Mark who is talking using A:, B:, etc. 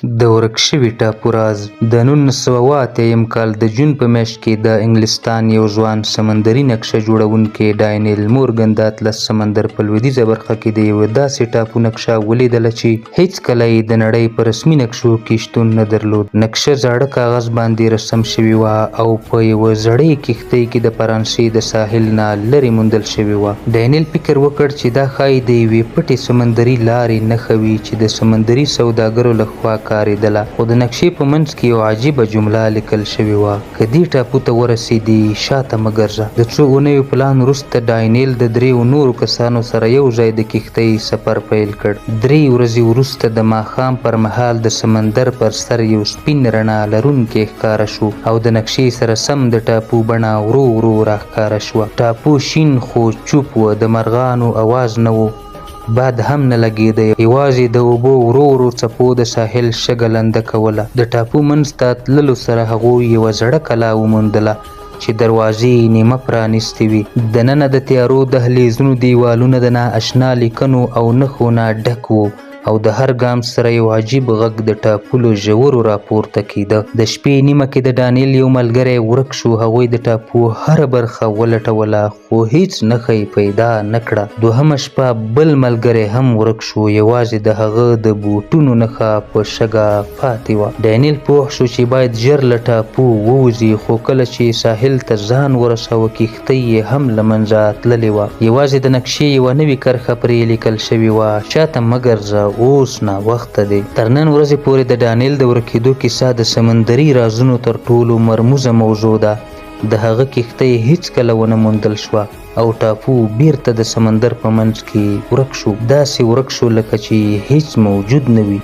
A: د ورک شوي ټاپو راز د 1988 کال د جون په میاشت کې د انګلستان یو ځوان سمندري نقشه جوړونکی ډاینیل مورګن د اطلس سمندر په لویدیځه برخه کې د یوه داسې ټاپو نقشه ولیدله چې هیڅ کله یې د نړۍ په رسمي نقشو کې شتون نه درلود. نقشه زاړه کاغذ باندې رسم شوې وه او په یوه زړې کښتۍ کې د فرانسې د ساحل نه لرې موندل شوې وه. ډاینیل فکر وکړ چې دا ښایي د یوې پټې سمندري لارې نښه وي چې د سمندري سوداګرو لخوا کارېدله، خو د نقشې په منځ کې یو عجیبه جمله لیکل شوې وه: که دې ټاپو ته ورسېدې شاته مه ګرځه. د څو اونیو پلان وروسته ډاینیل د 3 نورو کسانو سره یو ځای د کښتۍ سفر پیل کړ. 3 ورځې وروسته د ماښام پر مهال د سمندر پر سر یو سپین رڼا لرونکی ښکاره شو او د نقشې سره سم د ټاپو بڼه ورو ورو راښکاره شوه. ټاپو شین خو چوپ و، د مرغانو اواز نه و، باد هم نه لګېده، یوازې د اوبو ورو ورو څپو د ساحل شګه لنده کوله. د ټاپو منځ ته تللو سره هغوی یوه زړه کلا وموندله چې دروازې یې نیمه پرانیستې وې. دننه د تیارو دهلیزونو دیوالونه د نااشنا لیکنو او نښو نه ډک وو او د هر ګام سره یو عجیب غږ د ټاپو له ژورو راپورته کېده. د شپې نیمه کې د ډانیل یو ملګری ورک شو. هغوی د ټاپو هره برخه ولټوله خو هیڅ نښه یې پیدا نه کړه. دوهمه شپه بل ملګری هم ورک شو، یوازې د هغه د بوټونو نښه په شګه پاتې وه. ډانیل پوه شو چې باید ژر له ټاپو ووځي، خو کله چې ساحل ته ځان ورساوه کښتۍ یې هم له منځه تللې وه. یوازې د نقشې یوه نوې کرښه پرې لیکل شوې وه: شاته مه ګرځه، اوس ناوخته دی. تر نن ورځې پورې د ډانیل د ورکېدو کیسه د سمندري رازونو تر ټولو مرموزه موضوع ده. د هغه کښتۍ هیڅ کله ونه موندل شوه او ټاپو بیرته د سمندر په منځ کې ورک شو، داسې ورک شو لکه چې هیڅ موجود نه وي.